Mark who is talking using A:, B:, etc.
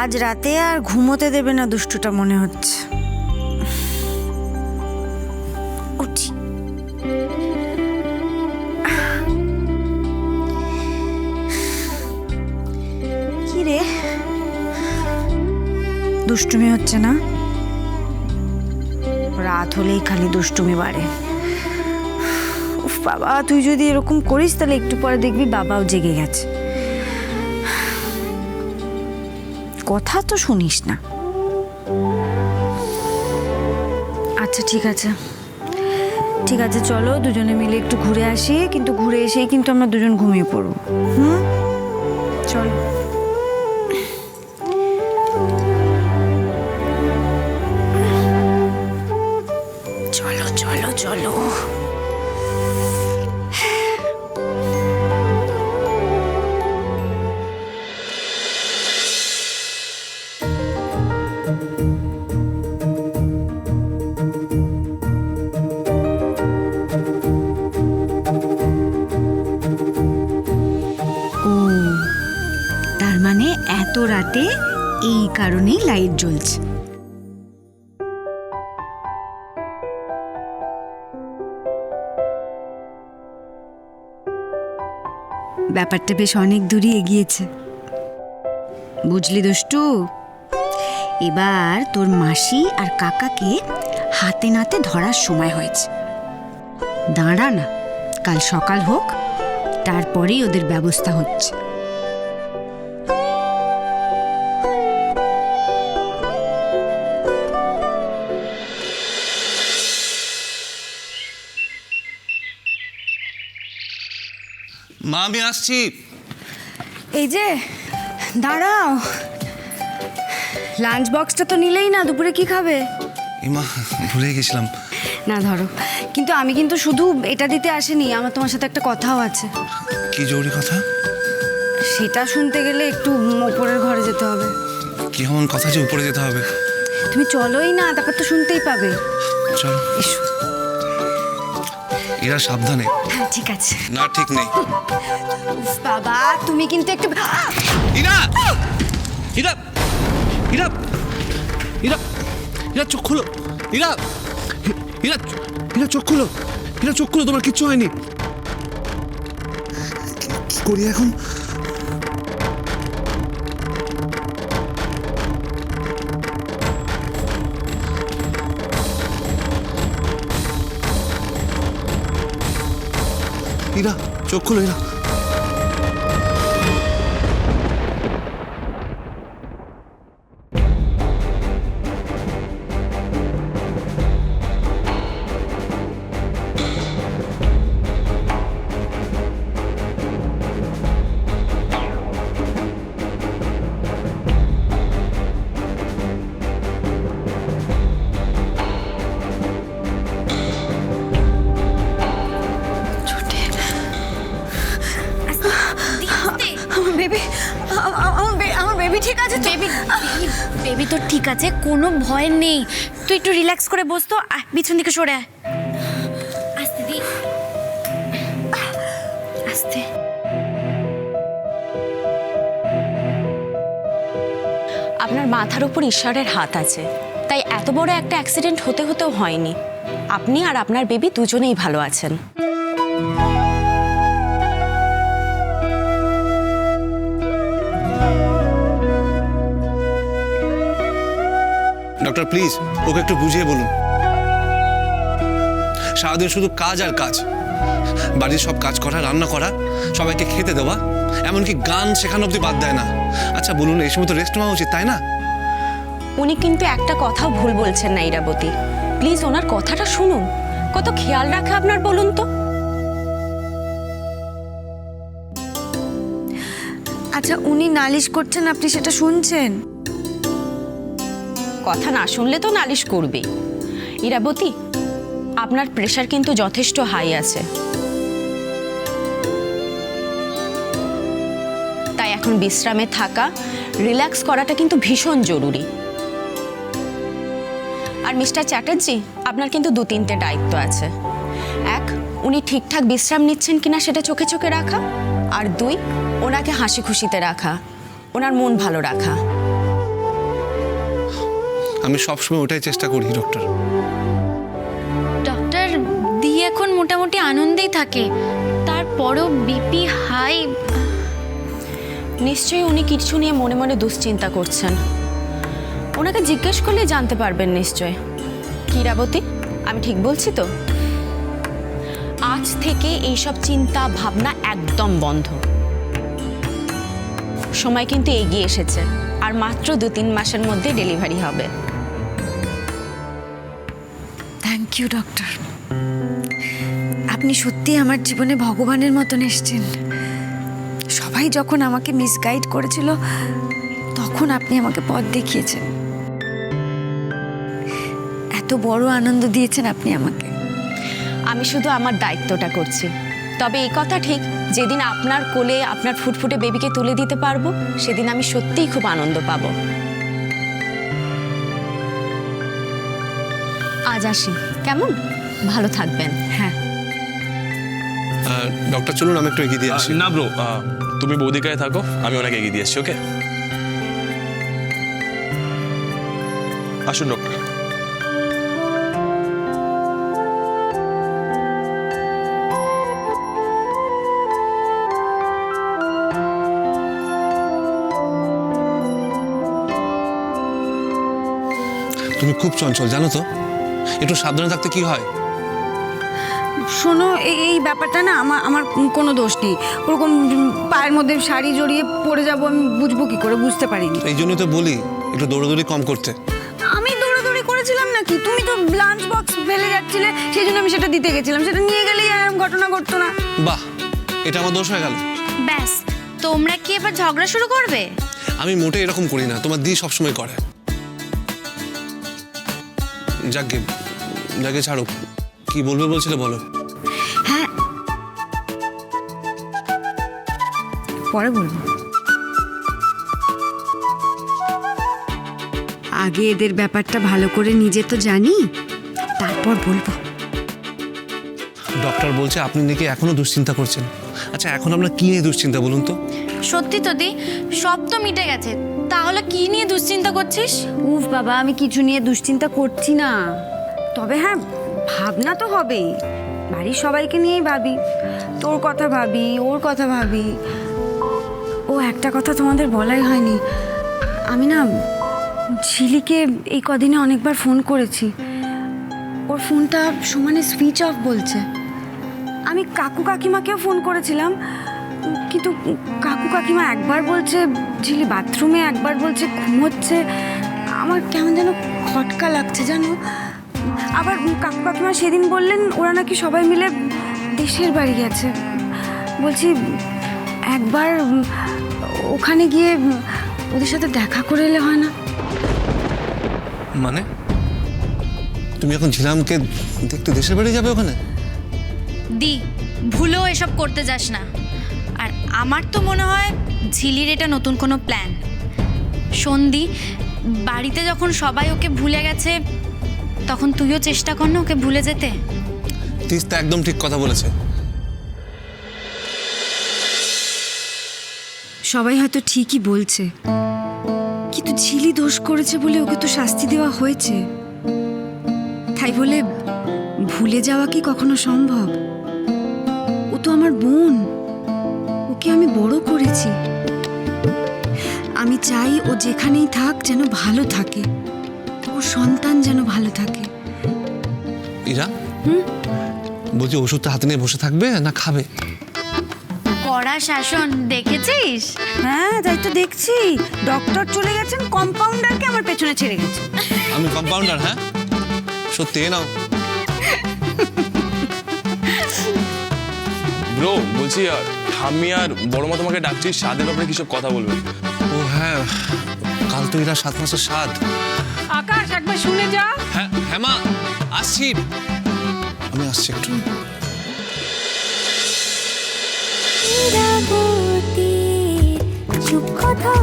A: আজ রাতে আর ঘুমোতে দেবে না দুষ্টুটা মনে হচ্ছে। উঠি। কি রে, দুষ্টুমি হচ্ছে না? রাত হলেই খালি দুষ্টুমি বাড়ে। উফ বাবা, তুই যদি এরকম করিস তাহলে একটু পরে দেখবি বাবাও জেগে গেছে। কথা তো শুনিস না। আচ্ছা ঠিক আছে, ঠিক আছে, চলো দুজনে মিলে একটু ঘুরে আসি, কিন্তু ঘুরে এসেই কিন্তু আমরা দুজন ঘুমিয়ে পড়বো। চলো। চলো চলো চলো। তার মানে এত রাতে এই কারণেই লাইট জ্বলছে। ব্যাপারটা বেশ অনেক দূরই এগিয়েছে, বুঝলি দুষ্টু? এবার তোর মাসি আর কাকাকে হাতে নাতে ধরার সময় হয়েছে। দাঁড়া না, কাল সকাল হোক, তারপরেই ওদের ব্যবস্থা হচ্ছে।
B: মা, আমি আসছি।
A: এই যে দাঁড়াও, লাঞ্চ বক্সটা তো নিলেই না, দুপুরে কি খাবে?
B: মা, ভুলে গেছিলাম।
A: না ধরো, কিন্তু আমি কিন্তু শুধু এটা দিতে আসিনি, আমার তোমার সাথে একটা কথাও আছে।
B: কি জরুরি কথা?
A: সেটা শুনতে গেলে একটু ওপরের ঘরে যেতে হবে।
B: কি এমন কথা যে উপরে যেতে হবে?
A: তুমি চলোই না, তারপর তো শুনতেই পাবে।
B: চলো।
A: এসো।
B: এরা সাবধানে।
A: হ্যাঁ ঠিক আছে।
B: না ঠিক নেই।
A: উফ বাবা, তুমি কিন্তু একটু।
B: ইরা, ইরা, ইরা, ইরা, ইরা চোখ খুলো। ইরা, ইরা, ইরা চোখ খুলো। ইরা চোখ খুলো, তোমার কিচ্ছু হয়নি। কি করি এখন? ইরা চোখ খুলো। ইরা,
A: আমার বেবি ঠিক আছে?
C: বেবি তো ঠিক আছে, কোনো ভয় নেই। তুই একটু রিল্যাক্স করে বস তো, পিছন দিকে সরে আয়। আস্তে দি, আস্তে। আপনার মাথার উপর ঈশ্বরের হাত আছে, তাই এত বড় একটা অ্যাক্সিডেন্ট হতেও হয়নি। আপনি আর আপনার বেবি দুজনেই ভালো আছেন।
B: ডক্টর প্লিজ ওকে একটু বুঝিয়ে বলুন। সারাদিন শুধু কাজ আর কাজ, বাড়ির সব কাজ করা, রান্না করা, সবাইকে খেতে দেওয়া, এমনকি গান শেখানো অব্দি বাদ দেয় না। আচ্ছা বলুন, এই সময় তো রেস্ট নেওয়া উচিত, তাই না?
C: উনি কিন্তু একটা কথাও ভুল বলছেন না ইরাবতী, প্লিজ ওনার কথাটা শুনুন। কত খেয়াল রাখে আপনার বলুন তো।
A: আচ্ছা, উনি নালিশ করছেন, আপনি সেটা শুনছেন?
C: কথা না শুনলে তো নালিশ করবেই। ইরাবতী, আপনার প্রেশার কিন্তু যথেষ্ট হাই আছে, তাই এখন বিশ্রামে থাকা, রিল্যাক্স করাটা কিন্তু ভীষণ জরুরি। আর মিস্টার চ্যাটার্জি, আপনার কিন্তু 2-3টে দায়িত্ব আছে। 1, উনি ঠিকঠাক বিশ্রাম নিচ্ছেন কিনা সেটা চোখে চোখে রাখা। আর 2, ওনাকে হাসি খুশিতে রাখা, ওনার মন ভালো রাখা।
B: আমি সবসময় ওটাই চেষ্টা করি ডক্টর।
D: ডক্টর দি এখন মোটামুটি আনন্দেই থাকে, তারপরও বিপি হাই।
C: নিশ্চয়ই উনি কিছু নিয়ে মনে মনে দুশ্চিন্তা করছেন। ওনাকে জিজ্ঞেস করলে জানতে পারবেন নিশ্চয়। কীরাবতী, আমি ঠিক বলছি তো? আজ থেকে এইসব চিন্তা ভাবনা একদম বন্ধ। সময় কিন্তু এগিয়ে এসেছে, আর মাত্র 2-3 মাসের মধ্যে ডেলিভারি হবে।
A: থ্যাংক ইউ ডক্টর, আপনি সত্যি আমার জীবনে ভগবানের মতন এসেছেন। সবাই যখন আমাকে মিসগাইড করেছিল তখন আপনি আমাকে পথ দেখিয়েছেন। এত বড় আনন্দ দিয়েছেন আপনি আমাকে।
C: আমি শুধু আমার দায়িত্বটা করছি। তবে এই কথা ঠিক, যেদিন আপনার কোলে আপনার ফুটফুটে বেবিকে তুলে দিতে পারবো সেদিন আমি সত্যিই খুব আনন্দ পাবো। আজ আসি, কেমন? ভালো থাকবেন।
A: হ্যাঁ,
B: ডক্টর চলুন আমি একটু এগিয়ে দিয়ে আসি।
E: না ব্রো, তুমি বৌদিকায় থাকো, আমি ওনাকে এগিয়ে দিয়ে এসছি। ওকে, আসুন ডক্টর।
B: তুমি খুব চঞ্চল জানো তো, একটু সাবধানে থাকতে কি হয়।
A: শোনো, এই ব্যাপারটা না আমার কোনো দোষ নেই। ওরকম পায়ের মধ্যে শাড়ি জড়িয়ে পড়ে যাবো আমি বুঝবো কি করে? বুঝতে পারিনি।
B: এই জন্যই তো বলি একটু দৌড়াদৌড়ি কম করতে।
A: আমি দৌড়াদৌড়ি করেছিলাম নাকি? তুমি তো লাঞ্চ বক্স ফেলে যাচ্ছিলে, সেই জন্য আমি সেটা দিতে গেছিলাম। সেটা নিয়ে গেলেই এরকম ঘটনা ঘটতো না।
B: বাহ, এটা আমার দোষ হয়ে গেল।
D: ব্যাস, তোমরা কি এবার ঝগড়া শুরু করবে?
B: আমি মোটে এরকম করি না, তোমার দি সবসময় করে। যাকে ছাড়ো, কি বলবে বলছিলে বলো।
A: হ্যাঁ, পরে বলবো। আগে এদের ব্যাপারটা ভালো করে নিজে তো জানি, তারপর বলবো।
B: ডক্টর বলছে আপনি নাকি এখনো দুশ্চিন্তা করছেন। আচ্ছা, এখন আমরা কি নিয়ে দুশ্চিন্তা বলুন তো?
D: সত্যি তো দি, সব তো মিটে গেছে, তাহলে কি নিয়ে দুশ্চিন্তা করছিস?
A: উফ বাবা, আমি কিছু নিয়ে দুশ্চিন্তা করছি না। তবে হ্যাঁ, ভাবনা তো হবেই। বাড়ির সবাইকে নিয়েই ভাবি, তোর কথা ভাবি, ওর কথা ভাবি। ও একটা কথা তোমাদের বলাই হয়নি, আমি না ঝিলিকে এই কদিনে অনেকবার ফোন করেছি। ওর ফোনটা সমানে সুইচ অফ বলছে। আমি কাকু কাকিমাকেও ফোন করেছিলাম, কিন্তু কাকু কাকিমা একবার বলছে ঝিলি বাথরুমে, একবার বলছে ঘুমোচ্ছে। আমার কেমন যেন খটকা লাগছে জানো। আবার কাকু কাকিমা সেদিন বললেন ওরা নাকি সবাই মিলে দেশের বাড়ি গেছে। বলছি একবার ওখানে গিয়ে ওদের সাথে দেখা করে এলে হয় না?
B: মানে তুমি এখন ঝিলামকে দেখতে দেশের বাড়ি যাবে ওখানে?
D: দি, ভুলেও এসব করতে যাস না। আর আমার তো মনে হয় ঝিলির এটা নতুন কোনো প্ল্যান। সন্ধি, বাড়িতে যখন সবাই ওকে ভুলে গেছে তখন তুইও চেষ্টা কর না ওকে ভুলে যেতে।
B: তিস্তা একদম ঠিক কথা বলেছে।
A: সবাই হয়তো ঠিকই বলছে, কিন্তু ঝিলি দোষ করেছে বলে ওকে তো শাস্তি দেওয়া হয়েছে। তাই বলে ভুলে যাওয়া কি কখনো সম্ভব? ও তো আমার বোন, ওকে আমি বড় করেছি। আমি চাই ও যেখানেই থাক যেন ভালো থাকে, ওর সন্তান যেন ভালো থাকে।
B: ইরা, বলছি ওষুধটা হাতে নিয়ে বসে থাকবে না খাবে?
D: কড়া শাসন দেখেছিস?
A: হ্যাঁ, তাই তো দেখছি। ডক্টর চলে গেছেন, কম্পাউন্ডারকে আমার পেছনে ছেড়ে গেছে।
B: আমি কম্পাউন্ডার? হ্যাঁ সত্যি, নাও।
E: ব্রো, বলছি ঠাম্মি আর বড় মা তোমাকে ডাকছিস, স্বাদের ব্যাপারে কিসব কথা বলবে?
B: ও হ্যাঁ, কাল তো এরা 7 মাসের স্বাদ।
F: আকাশ, একবার শুনে যা।
B: হ্যাঁ হ্যাঁ মা, আসছি, আমি আসছি একটু।
G: চুপ কথা